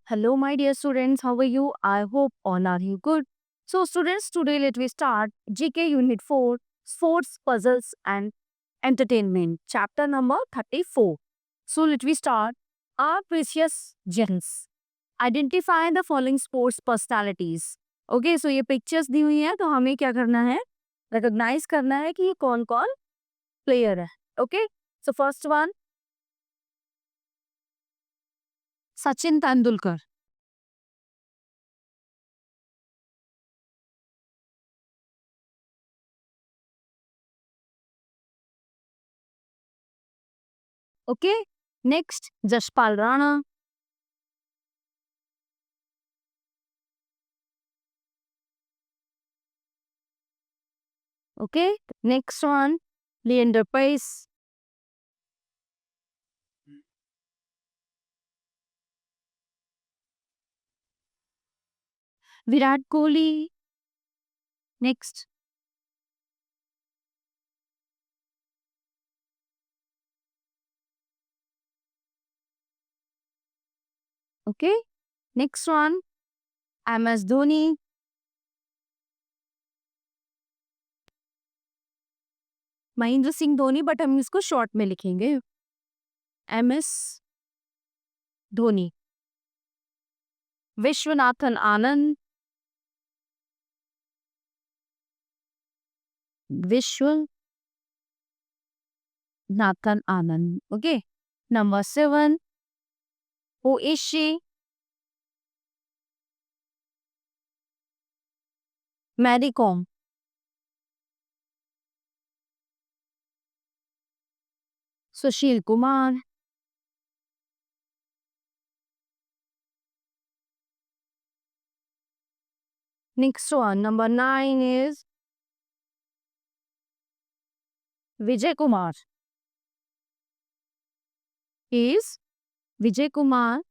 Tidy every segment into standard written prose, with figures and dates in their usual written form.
Hello, my dear students. How are you? I hope all are you good. So, students, today let we start GK Unit 4 Sports, Puzzles and Entertainment, chapter number 34. So, let we start. Our precious gems. Identify the following sports personalities. Okay, so ये pictures दी हुई हैं तो हमें क्या करना है? Recognise करना है कि ये कौन कौन प्लेयर है. Okay, so first one Sachin Tendulkar. Okay, next Jaspal Rana. Okay, next one, Leander Paes. Virat Kohli. Next, okay. Next one, MS Dhoni. Mahendra Singh Dhoni, but हम इसको शॉर्ट में लिखेंगे. MS Dhoni. Viswanathan Anand. Viswanathan Anand. Okay. Number 7, who is she? Mary Kom. Sushil Kumar. Next one, number 9 is Vijay Kumar. Is Vijay Kumar.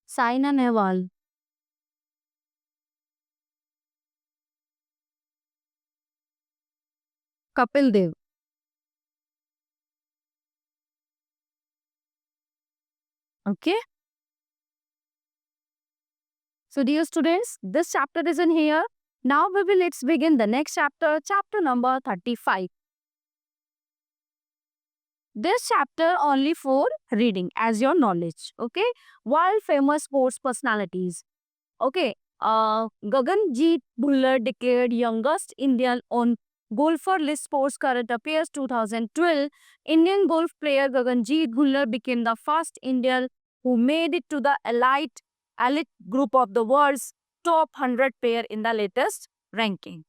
Saina Nehwal. Kapil Dev. Okay. So, dear students, this chapter is in here. Now let's begin the next chapter, chapter number 35. This chapter only for reading as your knowledge. Okay. World famous sports personalities. Okay. Gaganjeet Bhullar declared youngest Indian on golfer list sports current affairs 2012. Indian golf player Gaganjeet Bhullar became the first Indian who made it to the elite group of the world's top 100 player in the latest ranking.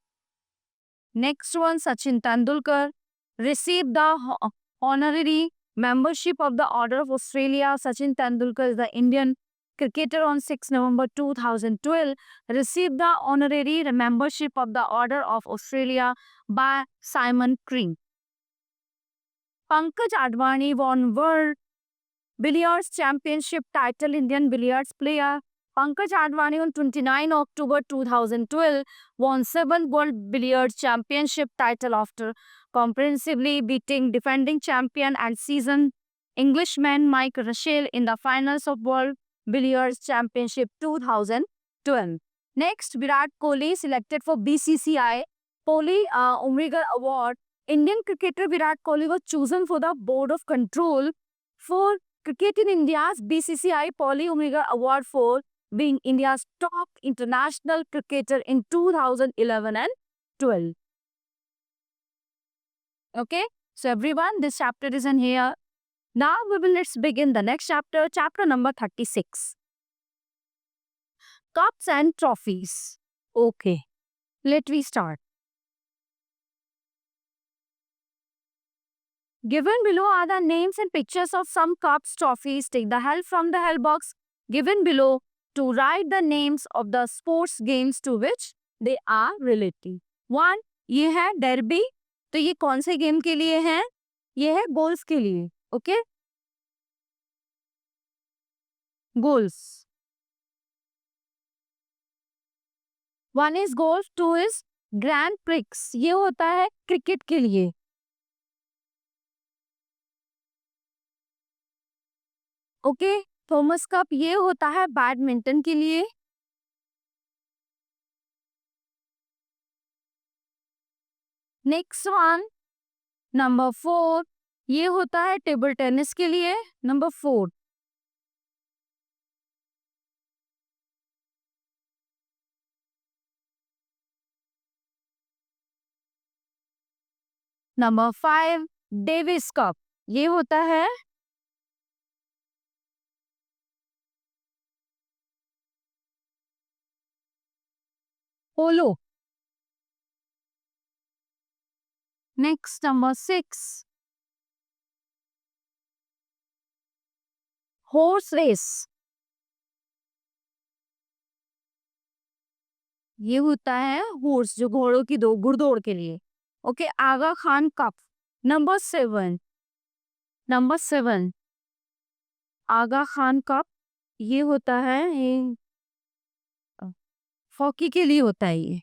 Next one, Sachin Tendulkar received the honorary membership of the Order of Australia. Sachin Tendulkar is the Indian cricketer on 6 November 2012 received the honorary membership of the Order of Australia by Simon Cream. Pankaj Advani won World Billiards Championship title. Indian billiards player Pankaj Advani on 29 October 2012 won 7th World Billiards Championship title after comprehensively beating defending champion and seasoned Englishman Mike Russell in the finals of World Billiards Championship 2012. Next, Virat Kohli selected for BCCI Kohli Umrigar Award. Indian cricketer Virat Kohli was chosen for the Board of Control for Cricket in India's BCCI Kohli Umrigar Award for being India's top international cricketer in 2011 and 12. Okay, so everyone, this chapter is in here. Now let's begin the next chapter, chapter number 36. Cups and trophies. Okay, let we start. Given below are the names and pictures of some cups, trophies. Take the help from the help box given below to write the names of the sports games to which they are related. 1. ये है derby. तो ये कौन से game के लिए है? ये है गोल्फ के लिए. Okay, golf. 1 is golf, 2 is grand prix, ये होता है क्रिकेट के लिए. ओके, थॉमस कप ये होता है बैडमिंटन के लिए. नेक्स्ट वन नंबर 4, ये होता है टेबल टेनिस के लिए. नंबर 4. नंबर 5 डेविस कप, ये होता है पोलो. नेक्स्ट नंबर 6 हॉर्स रेस, ये होता है हॉर्स जो घोड़ों की दो घुड़दौड़ के लिए. ओके, आगा खान कप. नंबर 7, नंबर 7 आगा खान कप, ये होता है ये हॉकी के लिए होता है ये.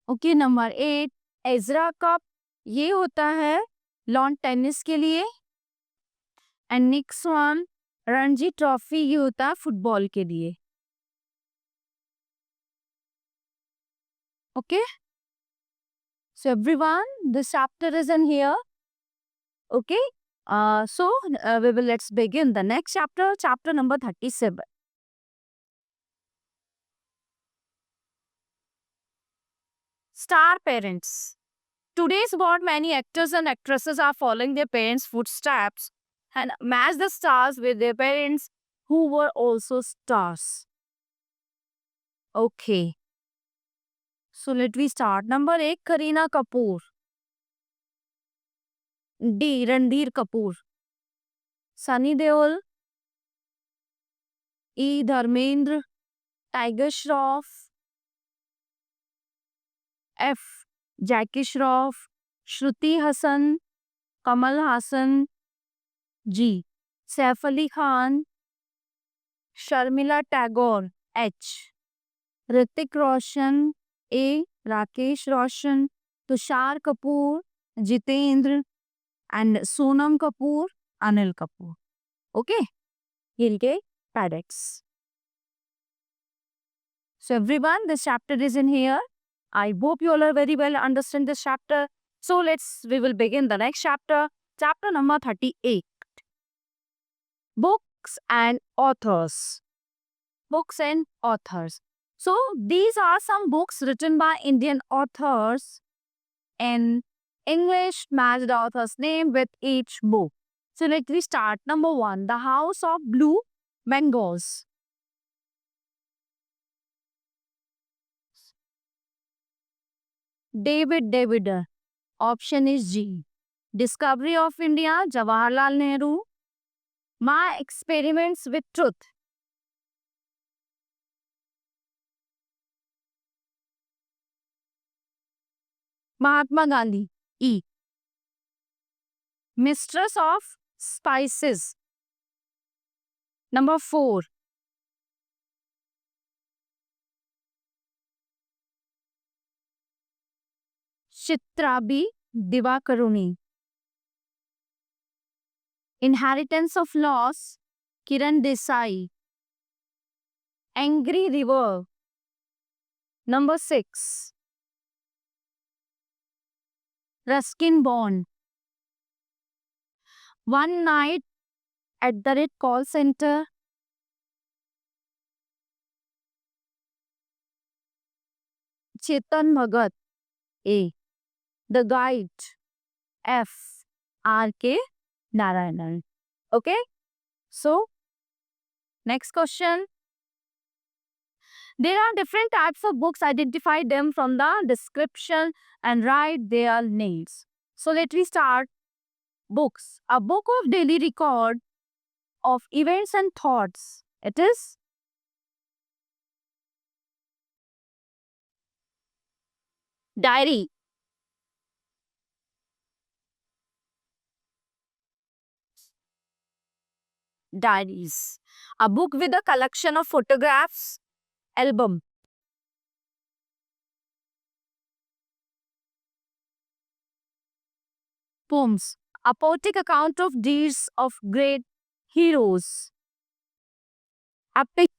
ओके, नंबर 8 एजरा कप, ये होता है लॉन टेनिस के लिए. And next one Ranji trophy, ये होता है फुटबॉल के लिए. Okay, so everyone, this chapter is in here. Okay, so let's begin the next chapter, chapter number 37. Star parents. Today's world, many actors and actresses are following their parents' footsteps and match the stars with their parents who were also stars. Okay, so let me start. Number 1, Kareena Kapoor. D, Ranbir Kapoor. Sunny Deol. E, Dharmendra. Tiger Shroff. F, Jackie Shroff. Shruti Hassan. Kamal Hassan. G, Saif Ali Khan. Sharmila Tagore. H, Hrithik Roshan. A, Rakesh Roshan. Tushar Kapoor. Jitendra. And Sonam Kapoor. Anil Kapoor. Okay, he'll get paddocks. So everyone, this chapter is in here. I hope you all are very well understand this chapter. So we will begin the next chapter. Chapter number 38. Books and authors. Books and authors. So these are some books written by Indian authors. In English, match the author's name with each book. So let me start. Number 1, The House of Blue Mangoes. David Davider. Option is G. Discovery of India, Jawaharlal Nehru. My Experiments with Truth. Mahatma Gandhi. E. Mistress of Spices. Number 4. Chitrabi Divakaruni. Inheritance of Loss, Kiran Desai. Angry River. Number 6. Ruskin Bond. One Night at the Red Call Center. Chetan Bhagat. A. The Guide. F. R.K. Narayanan. Okay. So, next question. There are different types of books. Identify them from the description and write their names. So, let me start. Books. A book of daily record of events and thoughts. It is diary. diaries. A book with a collection of photographs, album. Poems. A poetic account of deeds of great heroes. Epic.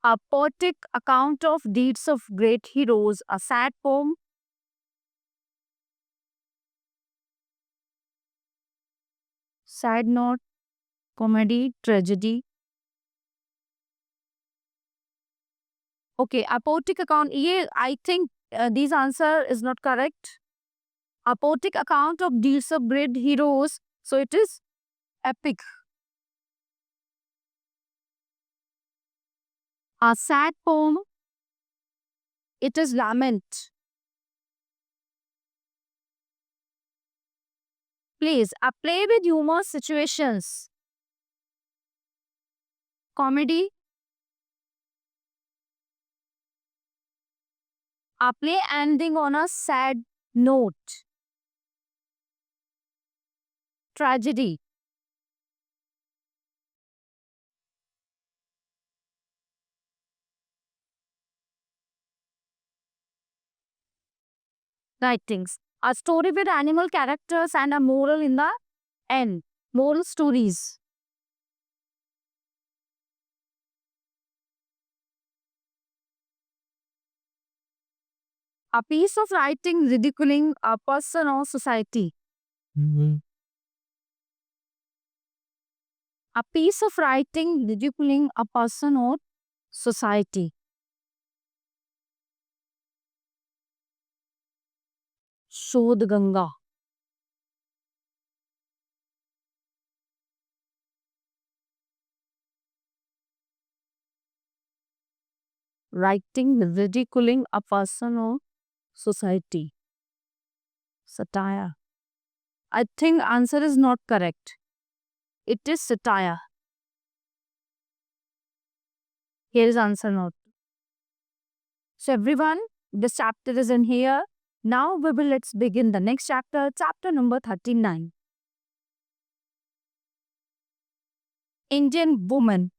A poetic account of deeds of great heroes. A sad poem. Sad note. Comedy. Tragedy. Okay, a poetic account. Yeah, I think this answer is not correct. A poetic account of deeds of great heroes. So it is epic. A sad poem. It is lament. Plays. A play with humorous situations. Comedy. A play ending on a sad note. Tragedy. Writings. A story with animal characters and a moral in the end. Moral stories. A piece of writing ridiculing a person or society. A piece of writing ridiculing a person or society. Shodh Ganga. Writing ridiculing a person or society. Satire. I think answer is not correct. It is satire. Here is answer note. So everyone, this chapter is in here. Now let's begin the next chapter, chapter number 39. Indian woman.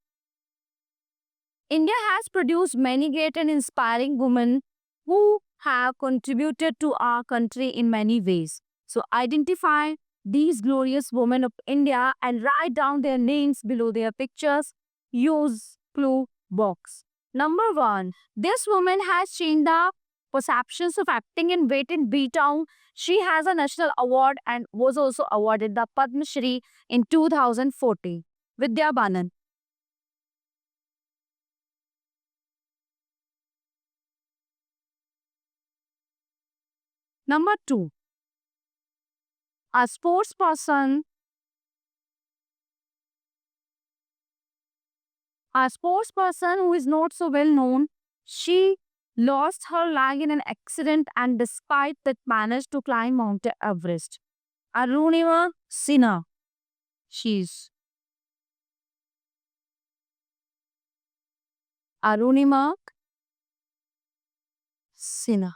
India has produced many great and inspiring women who have contributed to our country in many ways. So identify these glorious women of India and write down their names below their pictures. Use clue box. Number 1. This woman has changed the perceptions of acting in Wait in B-Town. She has a national award and was also awarded the Padma Shri in 2014. Vidya Balan. Number 2. A sports person, who is not so well known. She lost her leg in an accident and despite that managed to climb Mount Everest. Arunima Sinha. She's Arunima Sinha.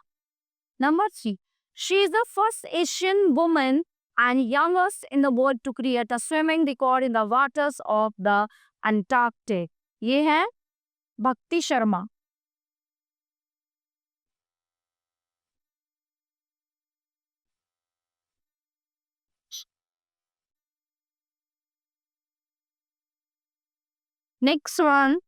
Number 3. She is the first Asian woman and youngest in the world to create a swimming record in the waters of the Antarctic. ये है भक्ति Sharma. Next one.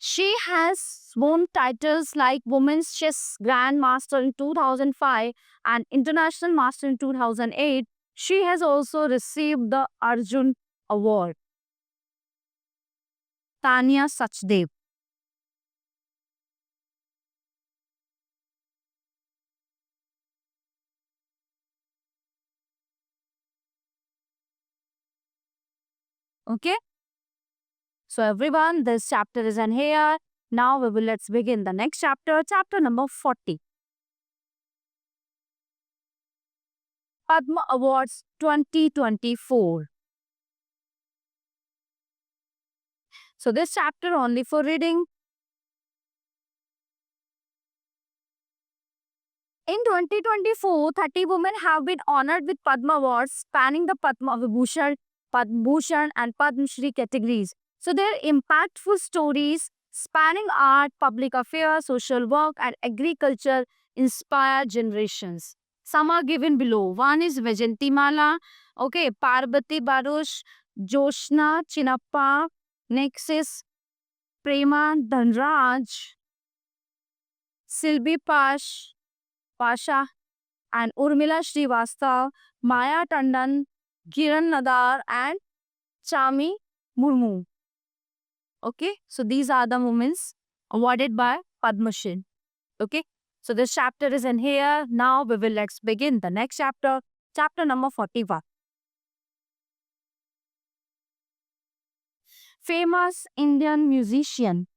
She has won titles like Women's Chess Grandmaster in 2005 and International Master in 2008. She has also received the Arjun Award. Tanya Sachdev. Okay. So everyone, this chapter is in here. Now let's begin the next chapter, chapter number 40. Padma Awards 2024. So this chapter only for reading. In 2024, 30 women have been honored with Padma Awards spanning the Padma Vibhushan Padma Bhushan, and Padma Shri categories. So they're impactful stories spanning art, public affairs, social work, and agriculture inspire generations. Some are given below. One is Vajanti Mala, okay, Parvati Barush, Joshna Chinappa, next is Prema Dhanraj, Silbi Pasha, and Urmila Srivastav, Maya Tandon, Kiran Nadar, and Chami Murmu. Okay, so these are the moments awarded by Padma Shri. Okay, so this chapter is in here. Now we will let's begin the next chapter, chapter number 41. Famous Indian musician.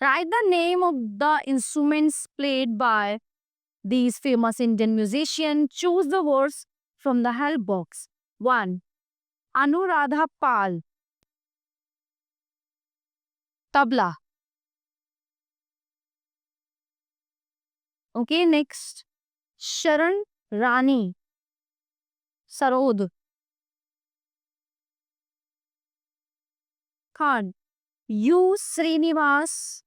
Write the name of the instruments played by these famous Indian musicians. Choose the words from the help box. 1. Anuradha Pal, tabla. Okay, next. Sharan Rani, sarod. Third, U. Srinivas,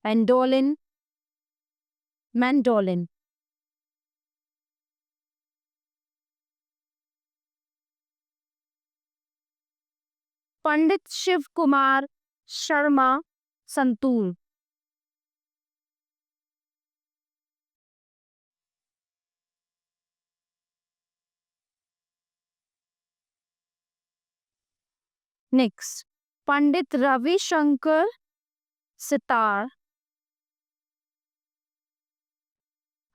mandolin. Pandit Shiv Kumar Sharma, santoor. Next, Pandit Ravi Shankar sitar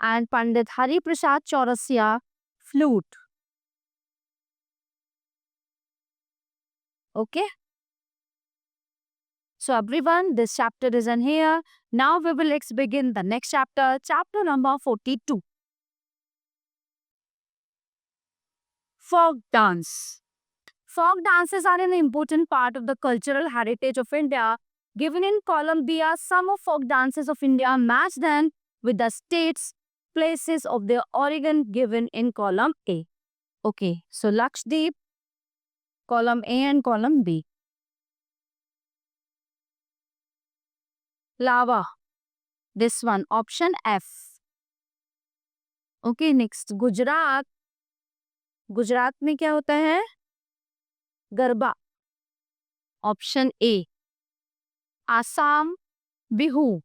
and Pandit Hari Prasad Chaurasia flute. Okay. So everyone, this chapter is in here. Now we will let's begin the next chapter, chapter number 42. Folk dance. Folk dances are an important part of the cultural heritage of India. Given in Colombia, some of folk dances of India match them with the states, places of their origin given in column A. Okay, so Lakshdeep, column A and column B. Lava, this one, option F. Okay, next, Gujarat. Gujarat में क्या होता है? Garba, option A. Assam, Bihu.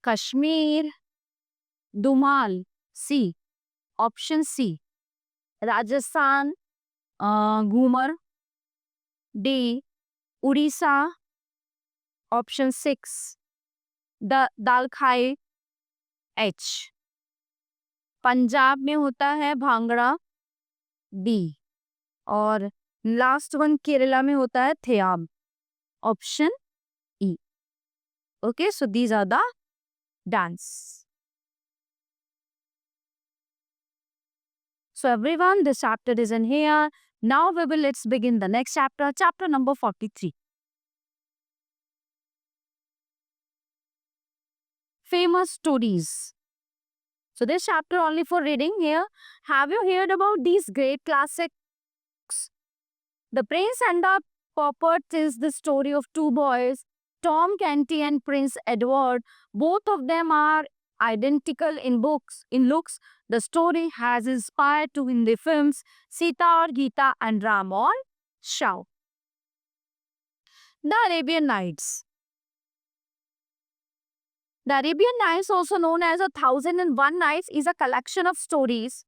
Kashmir, Dumhal, C, option C. Rajasthan, Ghoomar, D. Orissa, option 6. Dalkhai, H. Punjab में होता है Bhangra, D. और last one Kerala में होता है Theyyam, option E. Okay, so these are the dance. So everyone, this chapter is in here. Now we will let's begin the next chapter, chapter number 43. Famous stories. So this chapter only for reading here. Have you heard about these great classics? The Prince and the Pauper is the story of two boys, Tom Canty and Prince Edward. Both of them are identical in looks. The story has inspired two Hindi films, Sita or Geeta and Ram or Shao. The Arabian Nights. The Arabian Nights, also known as 1001 Nights, is a collection of stories.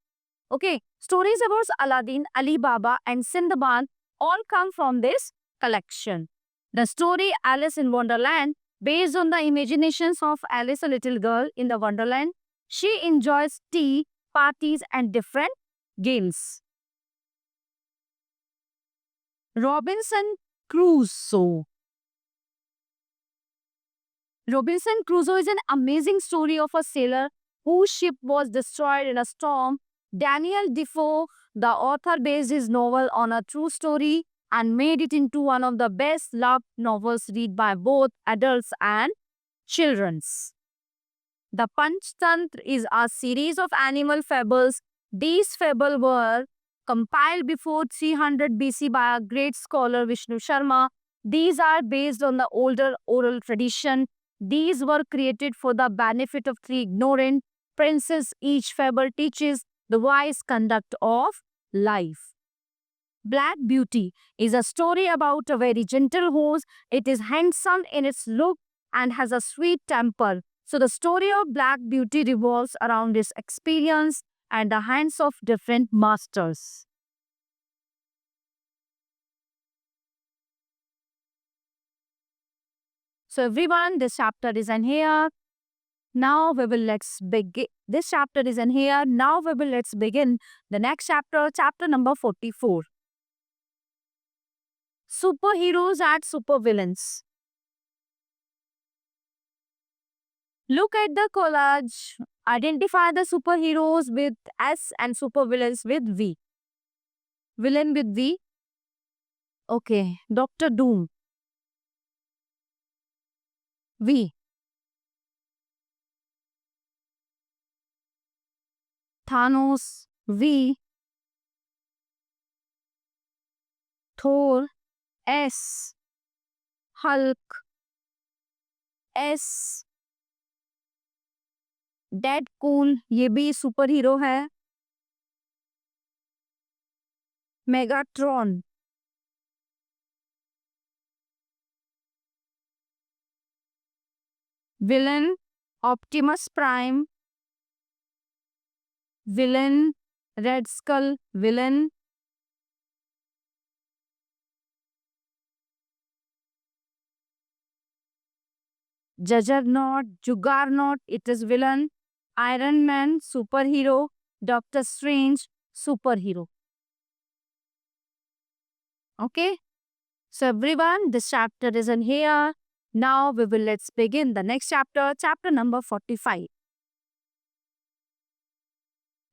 Okay, stories about Aladdin, Ali Baba and Sindbad all come from this collection. The story Alice in Wonderland, based on the imaginations of Alice, a little girl in the Wonderland. She enjoys tea, parties and different games. Robinson Crusoe. Robinson Crusoe is an amazing story of a sailor whose ship was destroyed in a storm. Daniel Defoe, the author, based his novel on a true story and made it into one of the best loved novels read by both adults and children. The Panchtantra is a series of animal fables. These fables were compiled before 300 BC by a great scholar Vishnu Sharma. These are based on the older oral tradition. These were created for the benefit of three ignorant princes. Each fable teaches the wise conduct of life. Black Beauty is a story about a very gentle horse. It is handsome in its look and has a sweet temper. So the story of Black Beauty revolves around its experience and the hands of different masters. So everyone, this chapter is in here. Now we will let's begin. This chapter is in here. Now we will let's begin the next chapter, chapter number 44. Superheroes and supervillains. Look at the collage. Identify the superheroes with S and supervillains with V. Villain with V. Okay. Doctor Doom. V. Thanos. V. Thor. S. Hulk. S. Deadpool ये भी superhero है. Megatron. Villain Optimus Prime. Villain Red Skull. Villain Juggernaut. Juggernaut it is villain. Iron Man superhero. Doctor Strange superhero. Okay, so everyone, this chapter is in here. Now we will let's begin the next chapter, chapter number 45.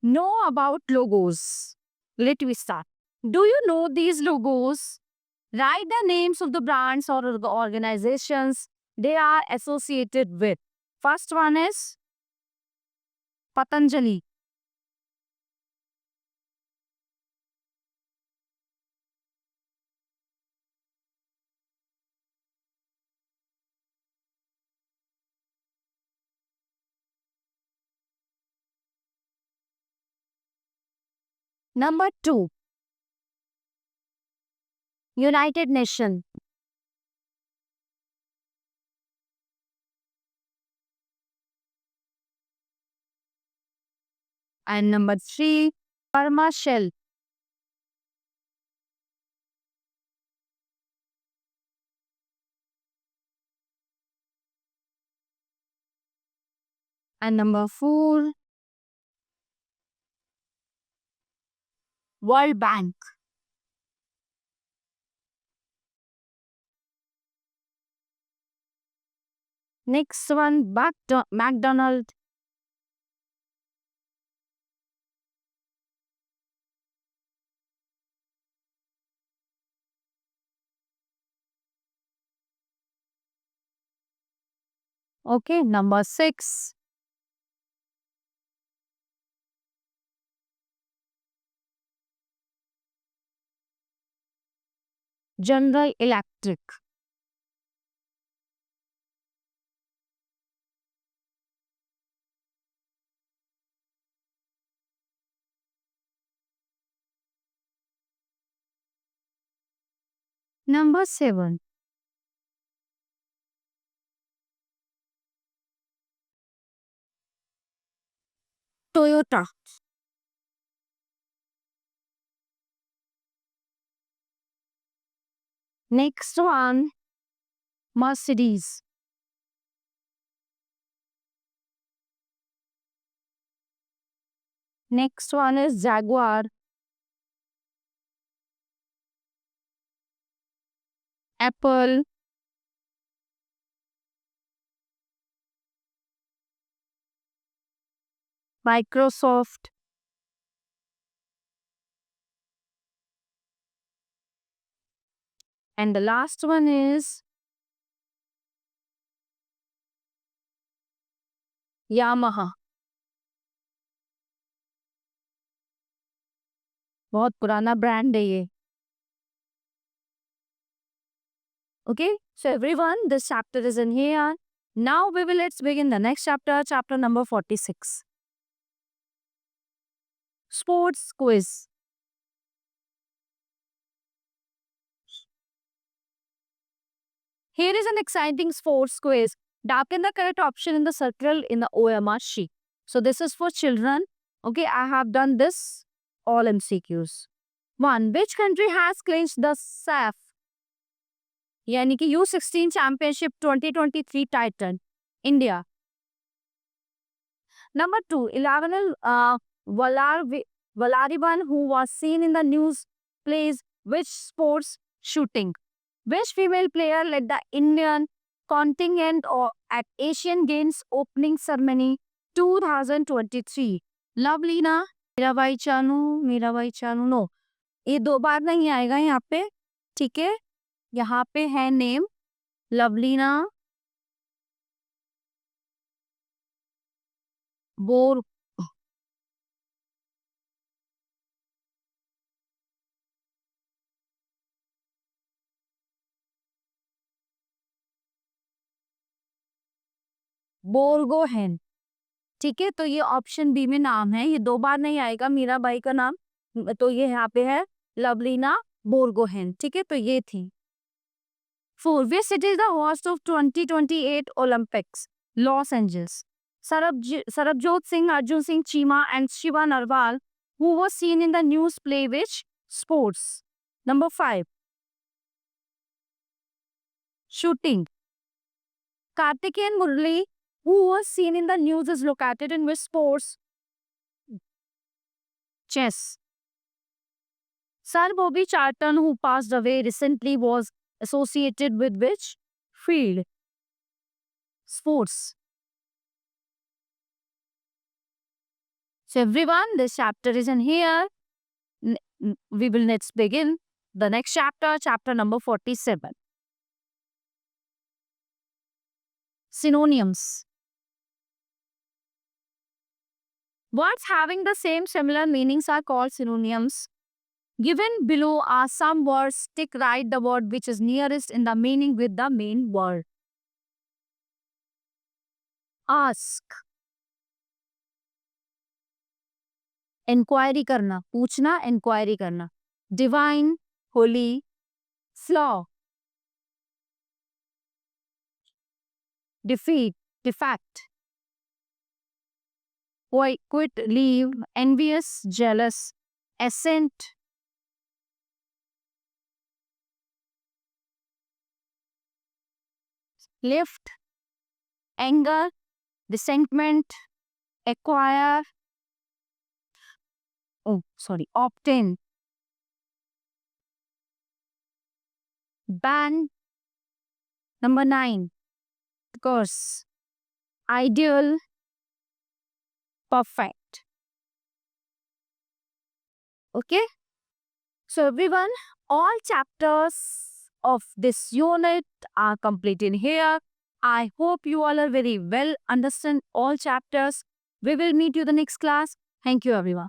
Know about logos. Let me start. Do you know these logos? Write the names of the brands or the organizations they are associated with. First one is Patanjali. Number 2, United Nations. And number 3, Karma Shell. And number 4, World Bank. Next one, McDonald. Okay, number 6, General Electric. Number 7, Toyota. Next one, Mercedes. Next one is Jaguar. Apple. Microsoft. And the last one is Yamaha. बहुत पुराना brand है ये. Okay, so everyone, this chapter is in here. Now let's begin the next chapter, chapter number 46. Sports quiz. Here is an exciting sports quiz. Darken the correct option in the circle in the OMR sheet. So this is for children. Okay, I have done this all MCQs. 1. Which country has clinched the SAF यानी कि U16 Championship 2023 title? India. Number 2, 11 Valariban, who was seen in the news, plays which sports? Shooting. Which female player led the Indian contingent at Asian Games opening ceremony 2023? Lovlina, Mirabai Chanu, no, ये 2 बार नहीं आएगा यहाँ पे. ठीक है, यहाँ पे है नेम लवलीना बोर बोरगोहेन. ठीक है, तो ये ऑप्शन बी में नाम है, ये 2 बार नहीं आएगा मीराबाई का नाम. तो ये यहाँ पे है लवलीना बोरगोहेन. ठीक है, तो ये थी. 4. Which city is the host of 2028 Olympics? Los Angeles. Sarabjot Singh, Arjun Singh Chima and Shiva Narwal, who was seen in the news, play which sports? Number 5. Shooting. Kartikeyan Murali, who was seen in the news, is located in which sports? Chess. Sir Bobby Charlton, who passed away recently, was associated with which field? Sports. So everyone, this chapter is in here. We will next begin the next chapter, chapter number 47. Synonyms. Words having the same similar meanings are called synonyms. Given below are some words. Tick right the word which is nearest in the meaning with the main word. Ask. Inquiry करना, पूछना, inquiry करना. Divine, holy, flaw. Defeat, defect. Quit, leave, envious, jealous, assent. Lift, anger, resentment, acquire, obtain, ban. Number 9, curse, ideal, perfect. Okay, so everyone, all chapters of this unit are completed here. I hope you all are very well understand all chapters. We will meet you the next class. Thank you everyone.